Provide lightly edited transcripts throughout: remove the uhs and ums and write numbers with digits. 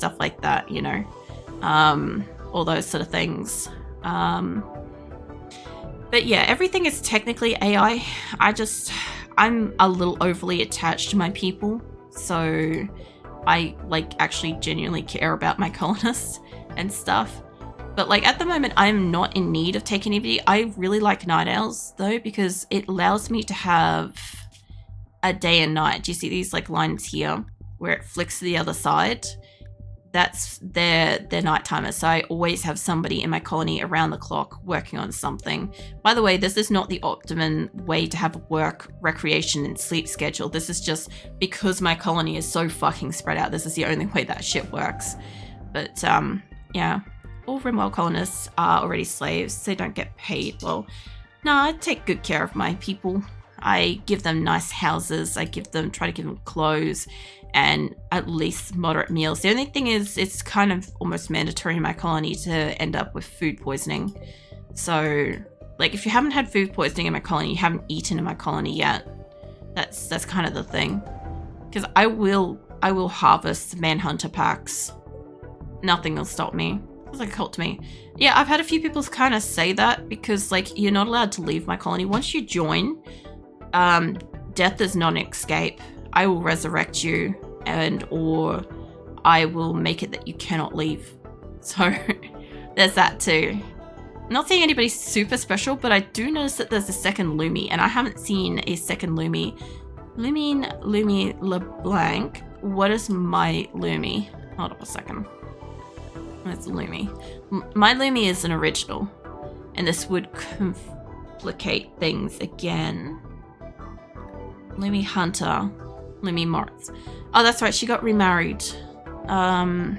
stuff like that, you know, all those sort of things. But yeah, everything is technically AI. I'm a little overly attached to my people, so I like actually genuinely care about my colonists and stuff. But like at the moment, I'm not in need of taking anybody. I really like night owls though, because it allows me to have a day and night. Do you see these like lines here where it flicks to the other side? That's their night timer. So I always have somebody in my colony around the clock working on something. By the way, this is not the optimum way to have a work, recreation, and sleep schedule. This is just because my colony is so fucking spread out. This is the only way that shit works. But yeah, all RimWorld colonists are already slaves. They don't get paid. Well, no, I take good care of my people. I give them nice houses. I try to give them clothes and at least moderate meals. The only thing is it's kind of almost mandatory in my colony to end up with food poisoning. So like if you haven't had food poisoning in my colony, you haven't eaten in my colony yet. That's kind of the thing. Because I will harvest manhunter packs. Nothing will stop me. It's like a cult to me. Yeah, I've had a few people kind of say that because like you're not allowed to leave my colony. Once you join, death is not an escape. I will resurrect you or I will make it that you cannot leave. So there's that too. I'm not seeing anybody super special, but I do notice that there's a second Lumi, and I haven't seen a second Lumi. Lumi LeBlanc. What is my Lumi? Hold up a second. That's Lumi. My Lumi is an original, and this would complicate things again. Lumi Hunter. Lumi Moritz. Oh, that's right. She got remarried. I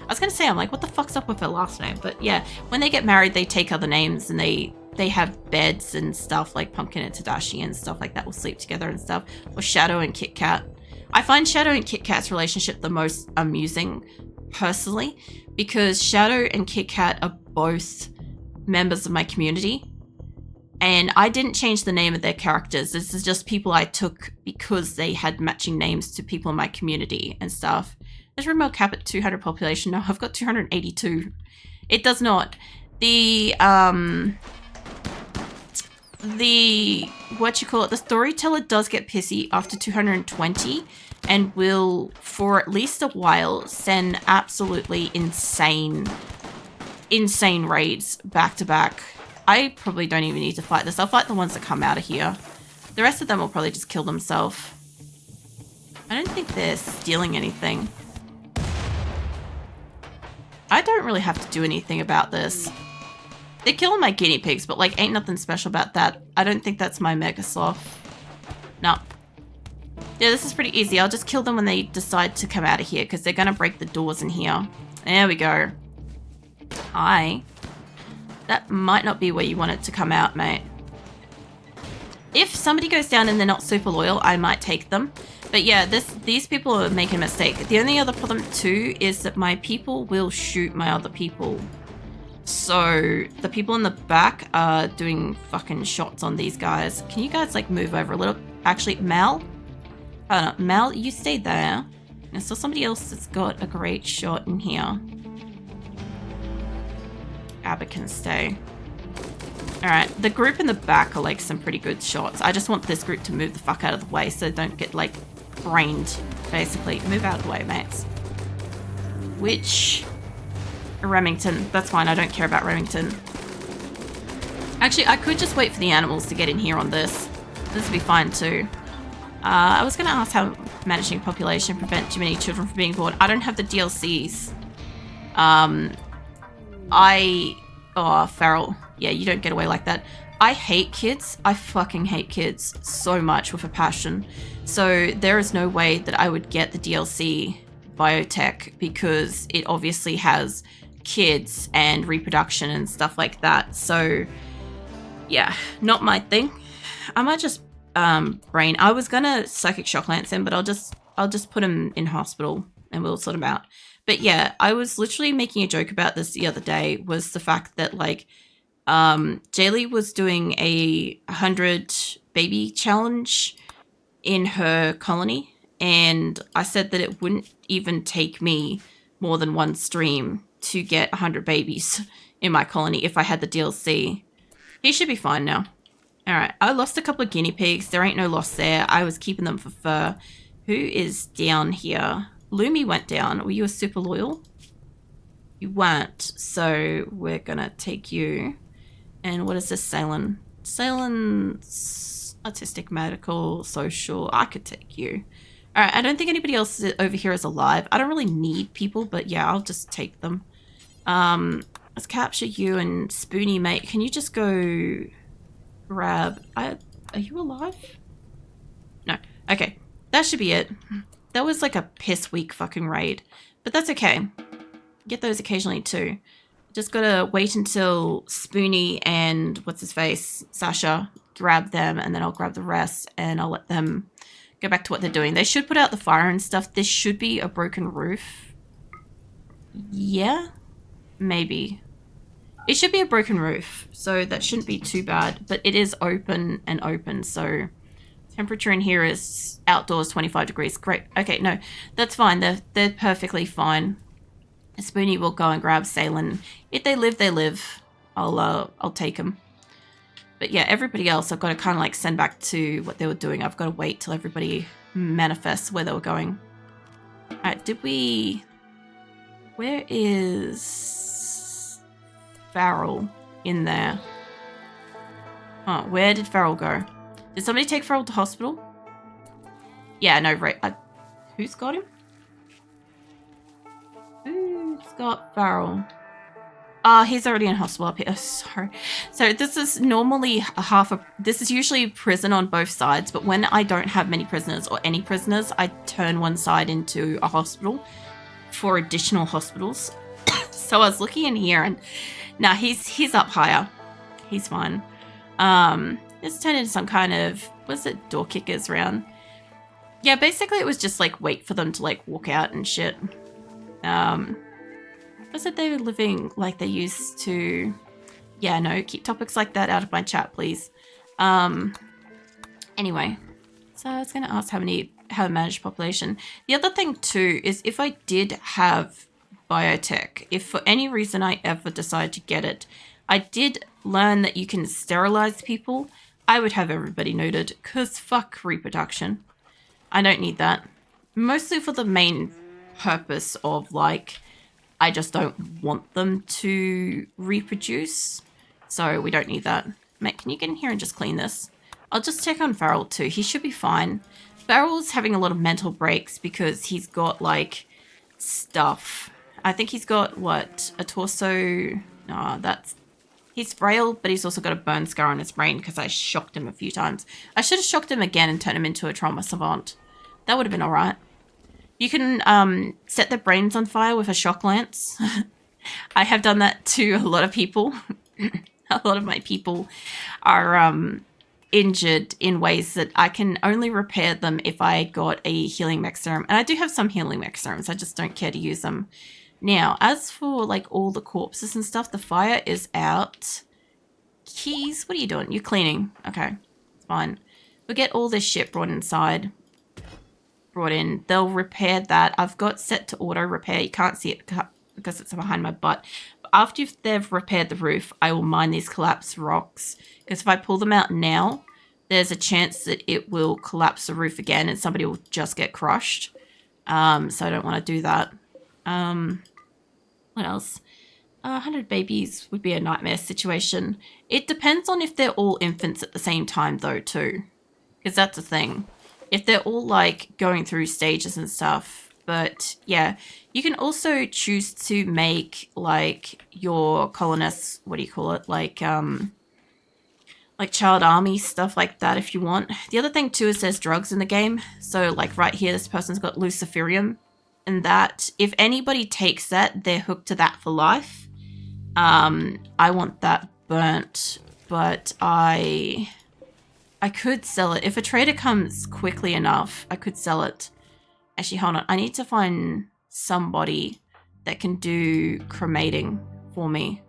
was going to say, I'm like, what the fuck's up with her last name? But yeah, when they get married, they take other names and they have beds and stuff like Pumpkin and Tadashi and stuff like that will sleep together and stuff. Or Shadow and Kit Kat. I find Shadow and Kit Kat's relationship the most amusing personally because Shadow and Kit Kat are both members of my community. And I didn't change the name of their characters. This is just people I took because they had matching names to people in my community and stuff. There's RimWorld cap at 200 population. No, I've got 282. It does not. The the storyteller does get pissy after 220 and will, for at least a while, send absolutely insane raids back to back. I probably don't even need to fight this. I'll fight the ones that come out of here. The rest of them will probably just kill themselves. I don't think they're stealing anything. I don't really have to do anything about this. They're killing my guinea pigs, but like ain't nothing special about that. I don't think that's my mega sloth. No. Yeah, this is pretty easy. I'll just kill them when they decide to come out of here because they're going to break the doors in here. There we go. Hi. That might not be where you want it to come out, mate. If somebody goes down and they're not super loyal, I might take them. But yeah, these people are making a mistake. The only other problem too is that my people will shoot my other people. So the people in the back are doing fucking shots on these guys. Can you guys like move over a little? Actually, Mal? Oh no, Mal, you stay there. I saw somebody else that's got a great shot in here. Abba can stay. Alright, the group in the back are like some pretty good shots. I just want this group to move the fuck out of the way so they don't get like brained, basically. Move out of the way, mates. Which... Remington. That's fine, I don't care about Remington. Actually, I could just wait for the animals to get in here on this. This would be fine too. I was going to ask how managing population prevent too many children from being born. I don't have the DLCs. Oh, feral. Yeah, you don't get away like that. I hate kids. I fucking hate kids so much with a passion. So there is no way that I would get the DLC biotech because it obviously has kids and reproduction and stuff like that. So yeah, not my thing. I might just brain. I was gonna psychic shock lance him, but I'll just put him in hospital and we'll sort him out. But yeah, I was literally making a joke about this the other day, was the fact that like Jaylee was doing a 100 baby challenge in her colony, and I said that it wouldn't even take me more than one stream to get 100 babies in my colony if I had the DLC. He should be fine now. Alright, I lost a couple of guinea pigs. There ain't no loss there. I was keeping them for fur. Who is down here? Lumi went down. Were you a super loyal? You weren't. So we're gonna take you. And what is this, Salen? Salen's artistic, medical, social. I could take you. Alright, I don't think anybody else over here is alive. I don't really need people, but yeah, I'll just take them. Let's capture you and Spoonie, mate. Can you just go grab... Are you alive? No. Okay. That should be it. That was like a piss weak fucking raid. But that's okay. Get those occasionally too. Just gotta wait until Spoonie and what's his face, Sasha, grab them, and then I'll grab the rest and I'll let them go back to what they're doing. They should put out the fire and stuff. This should be a broken roof. Yeah? Maybe. It should be a broken roof, so that shouldn't be too bad. But it is open and open, so temperature in here is outdoors 25 degrees. Great. Okay, no, that's fine. They're perfectly fine. Spoonie will go and grab Salen. If they live, they live. I'll take them. But yeah, everybody else I've got to kind of like send back to what they were doing. I've got to wait till everybody manifests where they were going. Alright, did we... Where is Farrell in there? Oh, where did Farrell go? Did somebody take Farrell to hospital? Yeah, no, right. Who's got him? Who's got Farrell? He's already in hospital up here. Oh, sorry. So this is normally this is usually prison on both sides, but when I don't have many prisoners or any prisoners, I turn one side into a hospital for additional hospitals. So I was looking in here and now he's up higher. He's fine. It's turned into some kind of, was it door kickers round? Yeah, basically it was just like wait for them to like walk out and shit. Was it they were living like they used to? Yeah, no, keep topics like that out of my chat, please. Anyway, so I was going to ask how to manage population. The other thing too is if I did have biotech, if for any reason I ever decide to get it, I did learn that you can sterilize people. I would have everybody neutered because fuck reproduction. I don't need that. Mostly for the main purpose of like, I just don't want them to reproduce. So we don't need that. Mate, can you get in here and just clean this? I'll just check on Farrell too. He should be fine. Farrell's having a lot of mental breaks because he's got like stuff. I think he's got what? A torso? No, he's frail, but he's also got a burn scar on his brain because I shocked him a few times. I should have shocked him again and turned him into a trauma savant. That would have been alright. You can set their brains on fire with a shock lance. I have done that to a lot of people. A lot of my people are injured in ways that I can only repair them if I got a healing mech serum. And I do have some healing mech serums. I just don't care to use them. Now, as for like all the corpses and stuff, the fire is out. Keys, what are you doing? You're cleaning. Okay, it's fine. We'll get all this shit brought inside. Brought in. They'll repair that. I've got set to auto repair. You can't see it because it's behind my butt. But after they've repaired the roof, I will mine these collapsed rocks. Because if I pull them out now, there's a chance that it will collapse the roof again and somebody will just get crushed. So I don't want to do that. What else? 100 babies would be a nightmare situation. It depends on if they're all infants at the same time though too. Because that's the thing. If they're all like going through stages and stuff. But yeah, you can also choose to make like your colonists, what do you call it? Like child army, stuff like that if you want. The other thing too is there's drugs in the game. So like right here, this person's got luciferium. And that, if anybody takes that, they're hooked to that for life. I want that burnt, but I could sell it. If a trader comes quickly enough, I could sell it. Actually, hold on. I need to find somebody that can do cremating for me.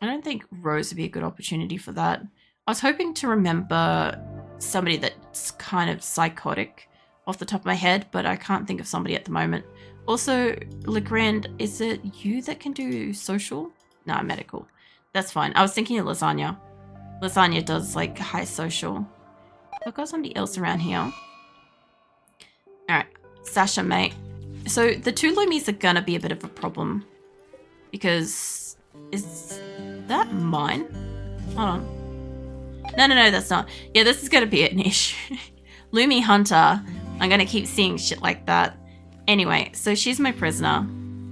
I don't think Rose would be a good opportunity for that. I was hoping to remember somebody that's kind of psychotic off the top of my head, but I can't think of somebody at the moment. Also, Legrand, is it you that can do social? No, medical. That's fine. I was thinking of Lasagna. Lasagna does like high social. I've got somebody else around here. Alright, Sasha, mate. So the 2 Loomies are gonna be a bit of a problem. Because... is that mine? Hold on. No, that's not. Yeah, this is gonna be an issue. Loomy Hunter. I'm gonna keep seeing shit like that. Anyway, so she's my prisoner.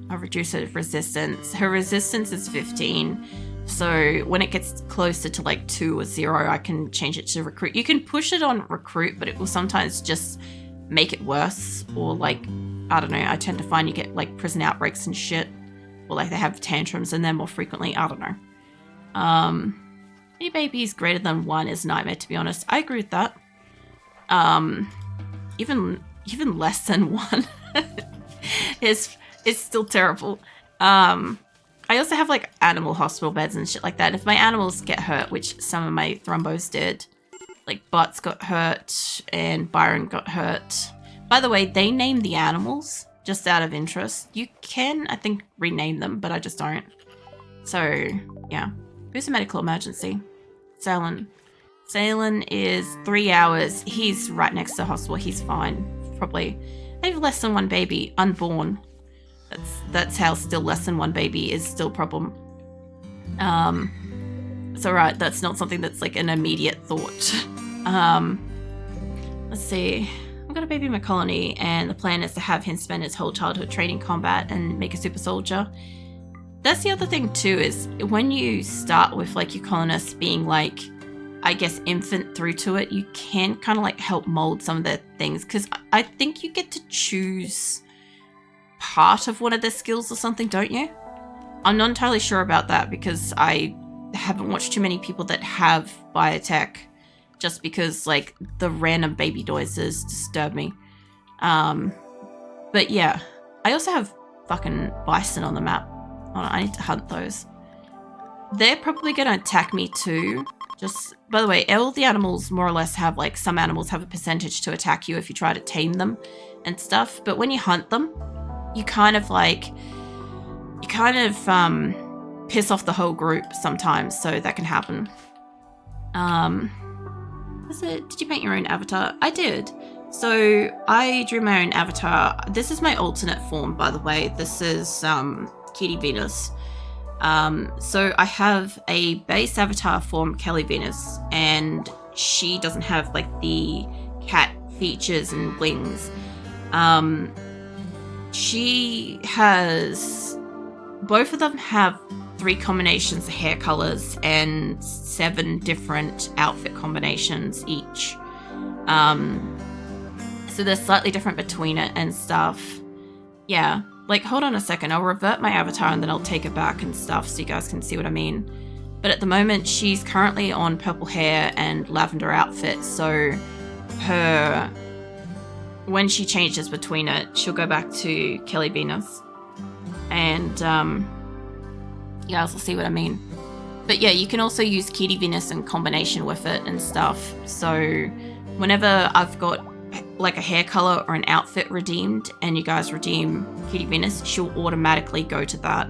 I've reduced her resistance. Her resistance is 15. So when it gets closer to like 2 or 0, I can change it to recruit. You can push it on recruit, but it will sometimes just make it worse. Or like, I don't know, I tend to find you get like prison outbreaks and shit. Or like they have tantrums and they're more frequently, I don't know. Any babies greater than 1 is a nightmare, to be honest. I agree with that. Even less than 1 is still terrible. I also have like animal hospital beds and shit like that. If my animals get hurt, which some of my thrombos did, like Butts got hurt and Byron got hurt. By the way, they name the animals just out of interest. You can, I think, rename them, but I just don't. So, yeah. Who's a medical emergency? Salen. Salen is 3 hours. He's right next to the hospital. He's fine. Probably. They have less than 1 baby. Unborn. That's how still less than 1 baby is still a problem. So right, that's not something that's like an immediate thought. Let's see. I've got a baby in my colony, and the plan is to have him spend his whole childhood training combat and make a super soldier. That's the other thing too, is when you start with like your colonists being like, I guess, infant through to it, you can kind of like help mold some of their things, because I think you get to choose part of one of their skills or something, don't you? I'm not entirely sure about that because I haven't watched too many people that have biotech, just because like the random baby noises disturb me. But yeah, I also have fucking bison on the map. Hold on, I need to hunt those. They're probably gonna attack me too. Just, by the way, all the animals more or less have like, some animals have a percentage to attack you if you try to tame them and stuff. But when you hunt them, you kind of piss off the whole group sometimes, so that can happen. Did you paint your own avatar? I did. So I drew my own avatar. This is my alternate form, by the way. This is Kitty Venus. So I have a base avatar form, Kelly Venus, and she doesn't have like the cat features and wings. She has, both of them have 3 combinations of hair colors and 7 different outfit combinations each. So they're slightly different between it and stuff. Yeah, like hold on a second, I'll revert my avatar and then I'll take it back and stuff so you guys can see what I mean. But at the moment, she's currently on purple hair and lavender outfit, so her, when she changes between it, she'll go back to Kelly Venus. And you guys will see what I mean. But yeah, you can also use Kitty Venus in combination with it and stuff. So whenever I've got like a hair color or an outfit redeemed and you guys redeem Kitty Venus, she'll automatically go to that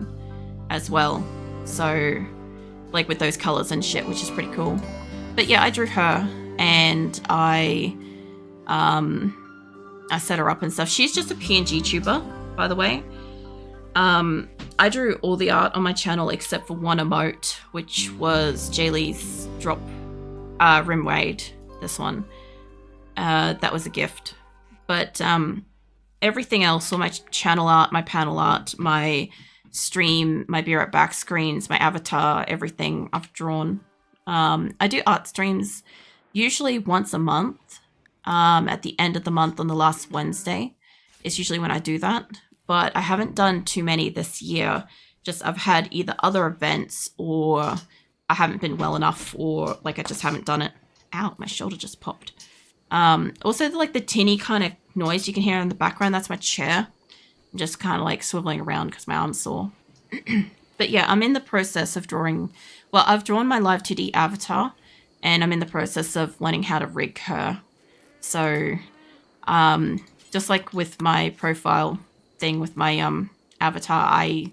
as well. So like with those colors and shit, which is pretty cool. But yeah, I drew her and I set her up and stuff. She's just a PNG tuber, by the way. I drew all the art on my channel except for one emote, which was Jaylee's drop RimWorld, this one. That was a gift. But everything else, all my channel art, my panel art, my stream, my Be Right Back screens, my avatar, everything I've drawn. I do art streams usually once a month. At the end of the month on the last Wednesday is usually when I do that. But I haven't done too many this year. Just I've had either other events or I haven't been well enough, or like I just haven't done it. Ow, my shoulder just popped. Also like the tinny kind of noise you can hear in the background, that's my chair. I'm just kind of like swiveling around because my arm's sore. But yeah, I'm in the process of drawing, well, I've drawn my Live 2D avatar and I'm in the process of learning how to rig her. So, just like with my profile, thing with my avatar. I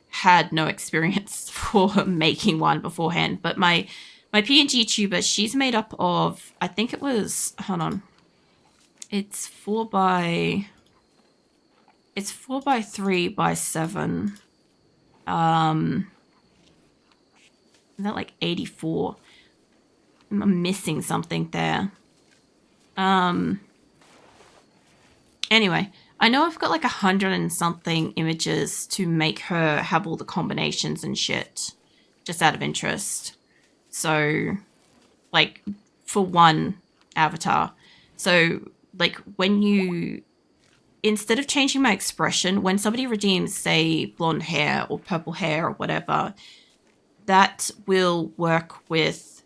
had no experience for making one beforehand, but my PNG tuber, she's made up of, I think it was, hold on, it's 4x3x7. Is that like 84? I'm missing something there. Anyway, I know I've got like 100 and something images to make her have all the combinations and shit, just out of interest. So, like, for one avatar. So, like, when you, instead of changing my expression, when somebody redeems, say, blonde hair or purple hair or whatever, that will work with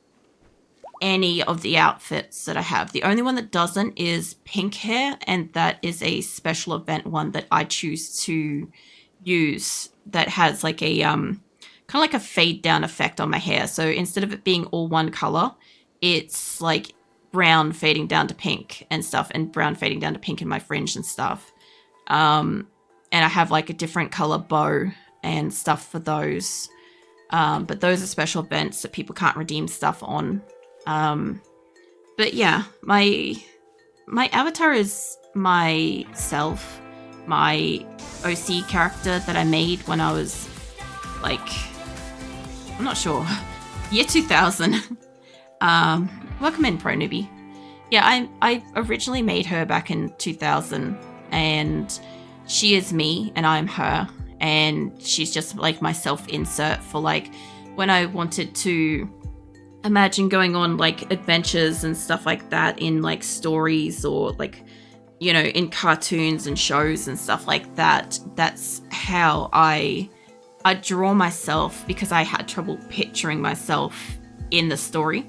any of the outfits that I have. The only one that doesn't is pink hair, and that is a special event one that I choose to use that has like a kind of like a fade down effect on my hair. So instead of it being all one color, it's like brown fading down to pink and stuff, and brown fading down to pink in my fringe and stuff. And I have like a different color bow and stuff for those. But those are special events that people can't redeem stuff on. But yeah, my avatar is myself, my OC character that I made when I was like, I'm not sure, year 2000. Welcome in, Pro Newbie. Yeah, I originally made her back in 2000, and she is me and I'm her, and she's just like my self-insert for like when I wanted to imagine going on like adventures and stuff like that in like stories, or like, you know, in cartoons and shows and stuff like that. That's how I draw myself, because I had trouble picturing myself in the story.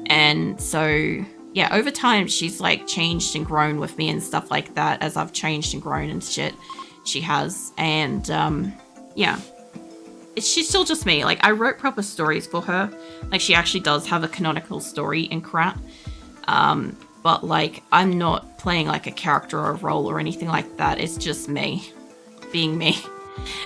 And so yeah, over time she's like changed and grown with me and stuff like that, as I've changed and grown and shit. She has. And yeah, she's still just me. Like, I wrote proper stories for her. Like, she actually does have a canonical story in crap. But like, I'm not playing like a character or a role or anything like that. It's just me being me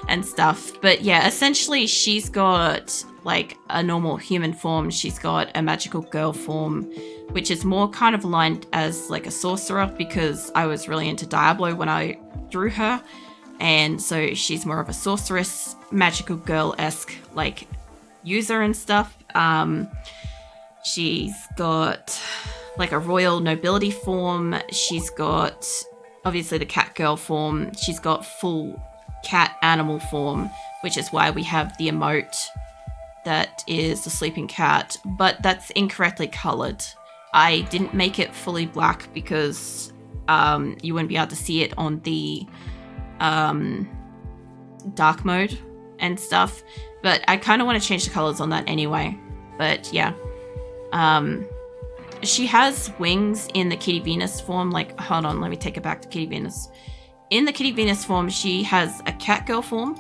and stuff. But yeah, essentially she's got like a normal human form. She's got a magical girl form, which is more kind of aligned as like a sorcerer, because I was really into Diablo when I drew her. And so she's more of a sorceress, magical girl-esque like user and stuff. She's got like a royal nobility form. She's got obviously the cat girl form. She's got full cat animal form, which is why we have the emote that is the sleeping cat, but that's incorrectly colored. I didn't make it fully black because you wouldn't be able to see it on the dark mode and stuff, but I kind of want to change the colors on that anyway. But yeah, she has wings in the Kitty Venus form. Like, hold on, let me take it back to Kitty Venus. In the Kitty Venus form, she has a cat girl form,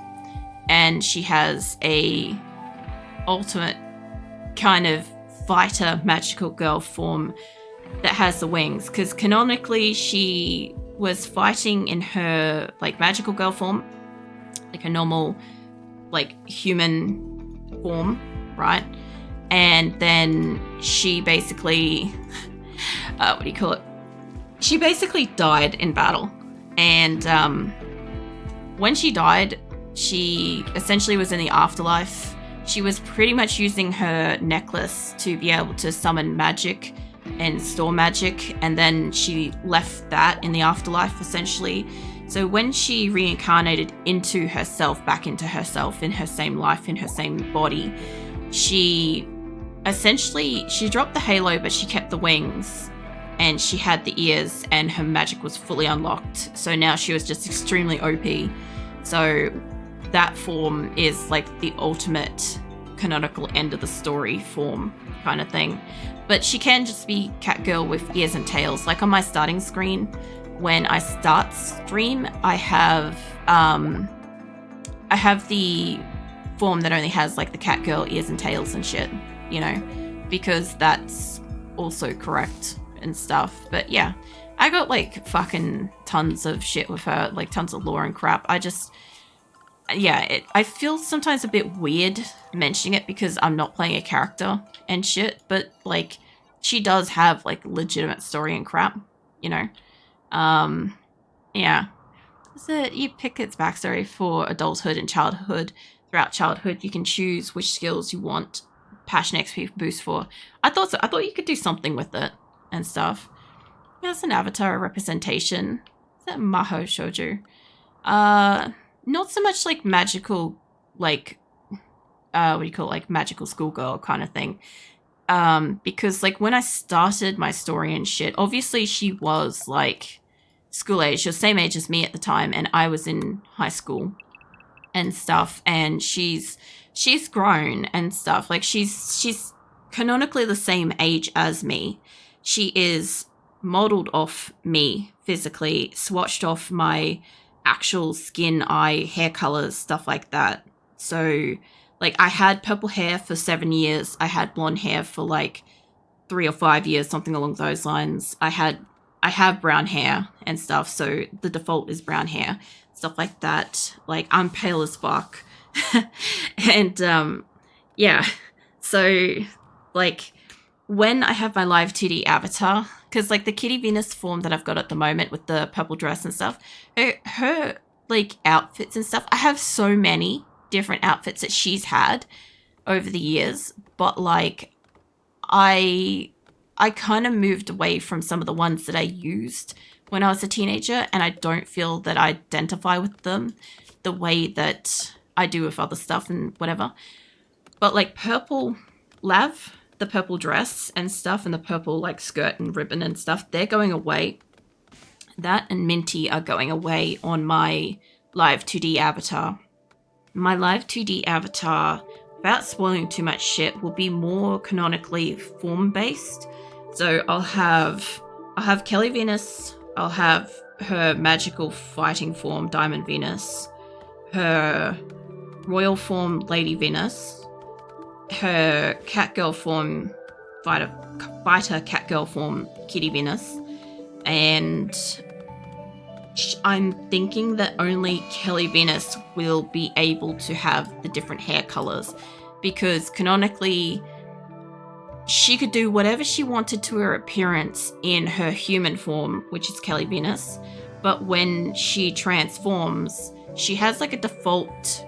and she has a ultimate kind of fighter magical girl form that has the wings, because canonically she was fighting in her like magical girl form, like a normal like human form, right? And then she basically what do you call it, she basically died in battle. And when she died, she essentially was in the afterlife. She was pretty much using her necklace to be able to summon magic and store magic, and then she left that in the afterlife essentially. So when she reincarnated into herself, back into herself in her same life, in her same body, she dropped the halo, but she kept the wings, and she had the ears, and her magic was fully unlocked. So now she was just extremely OP. So that form is like the ultimate canonical end of the story form kind of thing. But she can just be Catgirl with ears and tails. Like on my starting screen, when I start stream, I have the form that only has like the Catgirl ears and tails and shit, you know, because that's also correct and stuff. But yeah, I got like fucking tons of shit with her, like tons of lore and crap. I feel sometimes a bit weird mentioning it because I'm not playing a character and shit, but like she does have like legitimate story and crap, you know. Yeah. So you pick its backstory for adulthood and childhood. Throughout childhood, you can choose which skills you want passion XP boost for. I thought so. I thought you could do something with it and stuff. That's an avatar representation. Is that Maho Shoujo? Not so much like magical, like, what do you call it? Like magical schoolgirl kind of thing. Because like when I started my story and shit, obviously she was like school age. She was the same age as me at the time, and I was in high school and stuff. And she's grown and stuff. Like she's canonically the same age as me. She is modeled off me physically, swatched off my actual skin, eye, hair colors, stuff like that. So like I had purple hair for 7 years. I had blonde hair for like 3 or 5 years, something along those lines. I have brown hair and stuff, so the default is brown hair, stuff like that. Like I'm pale as fuck. And yeah. So like when I have my live 2D avatar, because like the Kitty Venus form that I've got at the moment with the purple dress and stuff, her like outfits and stuff, I have so many different outfits that she's had over the years, but like I kind of moved away from some of the ones that I used when I was a teenager, and I don't feel that I identify with them the way that I do with other stuff and whatever. But like purple Lav, the purple dress and stuff, and the purple like skirt and ribbon and stuff, they're going away. That and Minty are going away on my live 2D avatar. My live 2D avatar, without spoiling too much shit, will be more canonically form based. So I'll have Kelly Venus, I'll have her magical fighting form Diamond Venus, her royal form Lady Venus, her catgirl form fighter catgirl form Kitty Venus, and I'm thinking that only Kelly Venus will be able to have the different hair colors, because canonically she could do whatever she wanted to her appearance in her human form, which is Kelly Venus, but when she transforms, she has like a default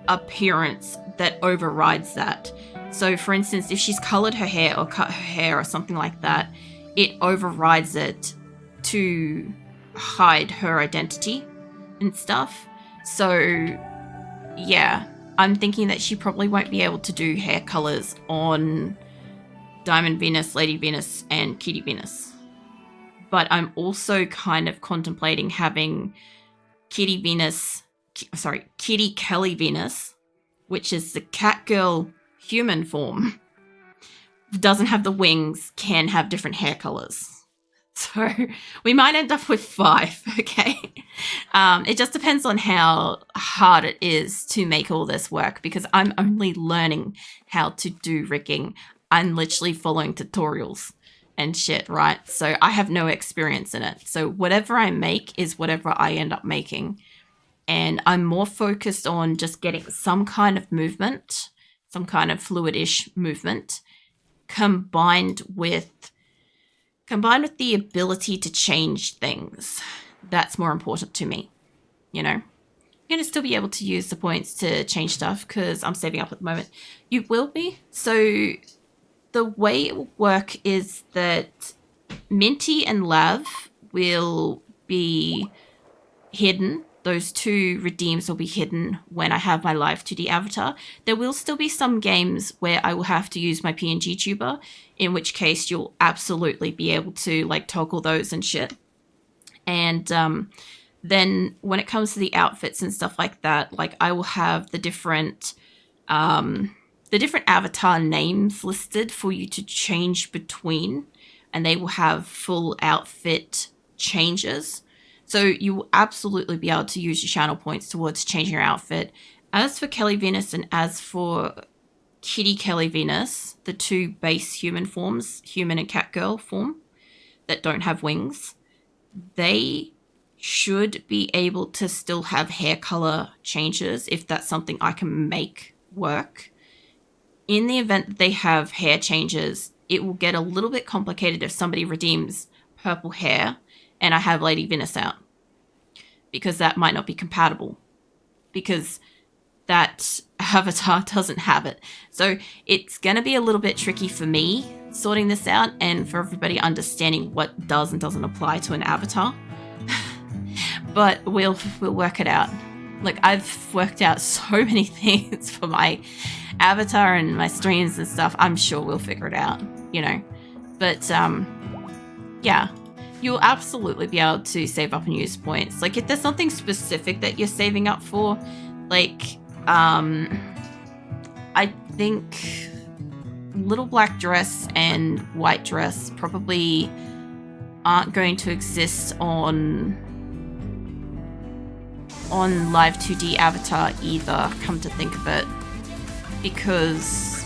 appearance that overrides that. So for instance, if she's colored her hair or cut her hair or something like that, it overrides it to hide her identity and stuff. So yeah, I'm thinking that she probably won't be able to do hair colors on Diamond Venus, Lady Venus, and Kitty Venus. But I'm also kind of contemplating having Kitty Kelly Venus, which is the Catgirl human form, doesn't have the wings, can have different hair colors. So we might end up with 5, okay? It just depends on how hard it is to make all this work, because I'm only learning how to do rigging. I'm literally following tutorials and shit, right? So I have no experience in it. So whatever I make is whatever I end up making. And I'm more focused on just getting some kind of movement, some kind of fluid-ish movement, combined with the ability to change things. That's more important to me, you know? You're going to still be able to use the points to change stuff because I'm saving up at the moment. You will be. So the way it will work is that Minty and Lav will be hidden. Those 2 redeems will be hidden when I have my live 2D avatar. There will still be some games where I will have to use my PNG tuber, in which case you'll absolutely be able to like toggle those and shit. And then when it comes to the outfits and stuff like that, like I will have the different avatar names listed for you to change between, and they will have full outfit changes. So you will absolutely be able to use your channel points towards changing your outfit. As for Kelly Venus and as for Kitty Kelly Venus, the 2 base human forms, human and catgirl form, that don't have wings, they should be able to still have hair color changes if that's something I can make work. In the event that they have hair changes, it will get a little bit complicated if somebody redeems purple hair and I have Lady Venus out, because that might not be compatible because that avatar doesn't have it. So it's going to be a little bit tricky for me sorting this out and for everybody understanding what does and doesn't apply to an avatar. But we'll work it out. Like, I've worked out so many things for my avatar and my streams and stuff. I'm sure we'll figure it out, you know. But yeah, you'll absolutely be able to save up and use points. Like, if there's something specific that you're saving up for, like I think little black dress and white dress probably aren't going to exist on Live 2D Avatar either, come to think of it, because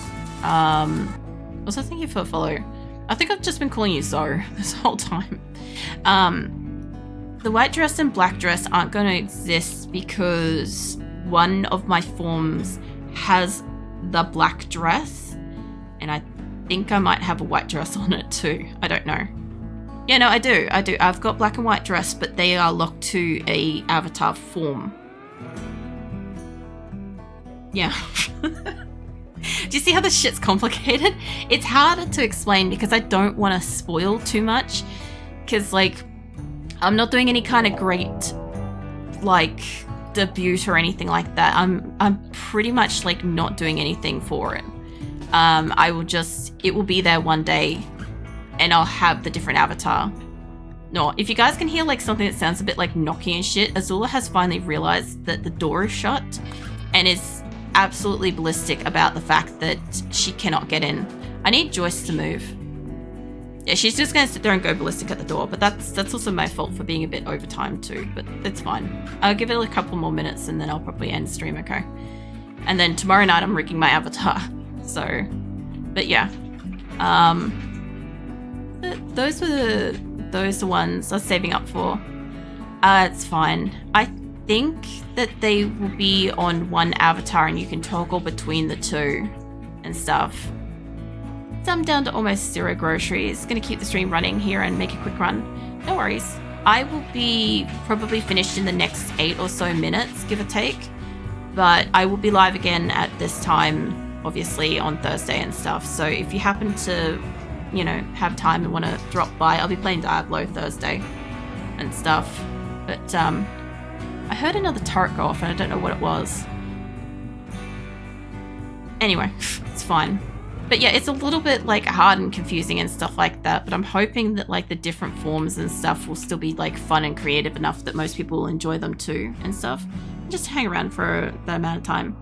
was I thinking for a follow? I think I've just been calling you Zo this whole time. The white dress and black dress aren't going to exist because one of my forms has the black dress, and I think I might have a white dress on it too. I don't know. Yeah, no, I do. I've got black and white dress, but they are locked to a avatar form. Yeah. Do you see how this shit's complicated? It's harder to explain because I don't want to spoil too much. Because, like, I'm not doing any kind of great, like, debut or anything like that. I'm pretty much, like, not doing anything for it. It will be there one day, and I'll have the different avatar. No, if you guys can hear like something that sounds a bit like knocking and shit, Azula has finally realized that the door is shut and is absolutely ballistic about the fact that she cannot get in. I need Joyce to move. Yeah, she's just gonna sit there and go ballistic at the door, but that's also my fault for being a bit overtime too, but it's fine. I'll give it a couple more minutes and then I'll probably end stream, okay? And then tomorrow night I'm rigging my avatar. So, but yeah. Those were the ones I was saving up for. It's fine. I think that they will be on one avatar and you can toggle between the two and stuff. So I'm down to almost 0 groceries. Gonna keep the stream running here and make a quick run. No worries. I will be probably finished in the next 8 or so minutes, give or take. But I will be live again at this time, obviously, on Thursday and stuff. So if you happen to, you know, have time and want to drop by, I'll be playing Diablo Thursday and stuff. But I heard another turret go off and I don't know what it was. Anyway, it's fine. But yeah, it's a little bit like hard and confusing and stuff like that, but I'm hoping that like the different forms and stuff will still be like fun and creative enough that most people will enjoy them too and stuff. And just hang around for that amount of time.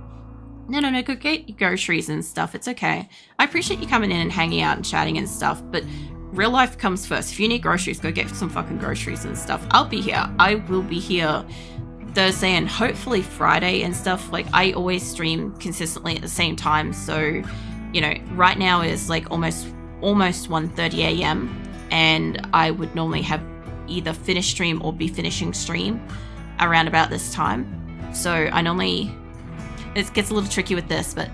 No, go get your groceries and stuff. It's okay. I appreciate you coming in and hanging out and chatting and stuff, but real life comes first. If you need groceries, go get some fucking groceries and stuff. I'll be here. I will be here Thursday and hopefully Friday and stuff. Like, I always stream consistently at the same time, so, you know, right now is like almost 1:30 a.m. and I would normally have either finished stream or be finishing stream around about this time. So it gets a little tricky with this, but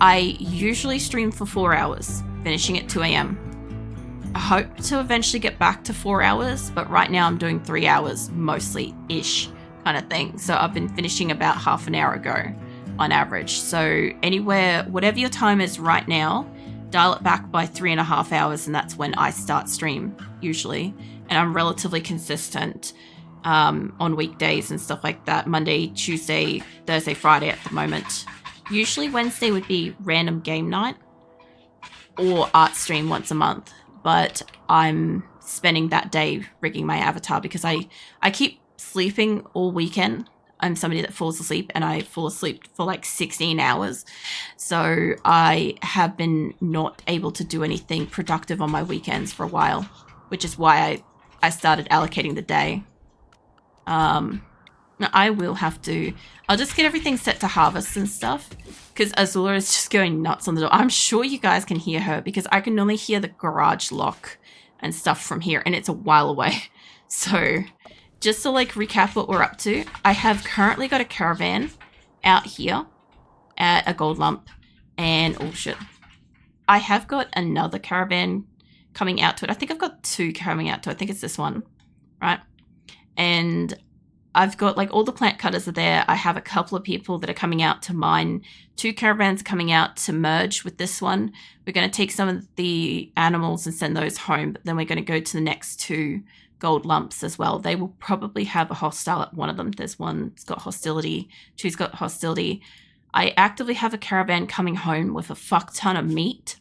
I usually stream for 4 hours, finishing at 2 a.m. I hope to eventually get back to 4 hours, but right now I'm doing 3 hours mostly-ish kind of thing. So I've been finishing about half an hour ago on average. So anywhere, whatever your time is right now, dial it back by 3.5 hours and that's when I start stream usually. And I'm relatively consistent on weekdays and stuff like that. Monday, Tuesday, Thursday, Friday at the moment. Usually Wednesday would be random game night or art stream once a month. But I'm spending that day rigging my avatar because I keep sleeping all weekend. I'm somebody that falls asleep and I fall asleep for like 16 hours. So I have been not able to do anything productive on my weekends for a while, which is why I started allocating the day. I will have to, I'll just get everything set to harvest and stuff because Azula is just going nuts on the door. I'm sure you guys can hear her because I can only hear the garage lock and stuff from here and it's a while away. So just to like recap what we're up to, I have currently got a caravan out here at a gold lump, and oh shit, I have got another caravan coming out to it. I think I've got two coming out to it. I think it's this one, right? And I've got like all the plant cutters are there. I have a couple of people that are coming out to mine. Two caravans coming out to merge with this one. We're going to take some of the animals and send those home, but then we're going to go to the next two gold lumps as well. They will probably have a hostile at one of them. There's one that's got hostility, two's got hostility. I actively have a caravan coming home with a fuck ton of meat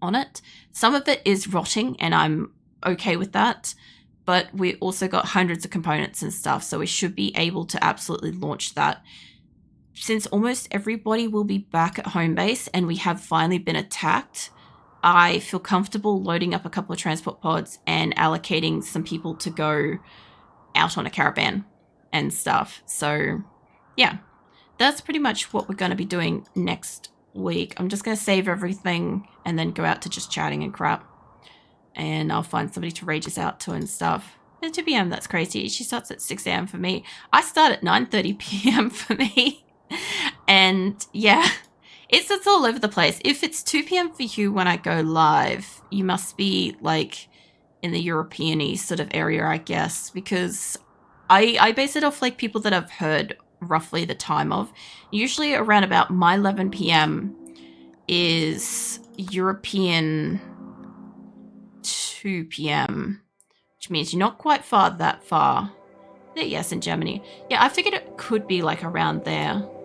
on it. Some of it is rotting and I'm okay with that, but we also got hundreds of components and stuff, so we should be able to absolutely launch that. Since almost everybody will be back at home base and we have finally been attacked, I feel comfortable loading up a couple of transport pods and allocating some people to go out on a caravan and stuff. So yeah, that's pretty much what we're going to be doing next week. I'm just going to save everything and then go out to just chatting and crap. And I'll find somebody to rage us out to and stuff. At 2 p.m, that's crazy. She starts at 6 a.m. for me. I start at 9:30 p.m. for me. And yeah, it's all over the place. If it's 2 p.m. for you when I go live, you must be like in the European-y sort of area, I guess, because I base it off like people that I've heard roughly the time of. Usually around about my 11 p.m. is European 2 p.m, which means you're not quite that far. Yes, in Germany. Yeah, I figured it could be like around there.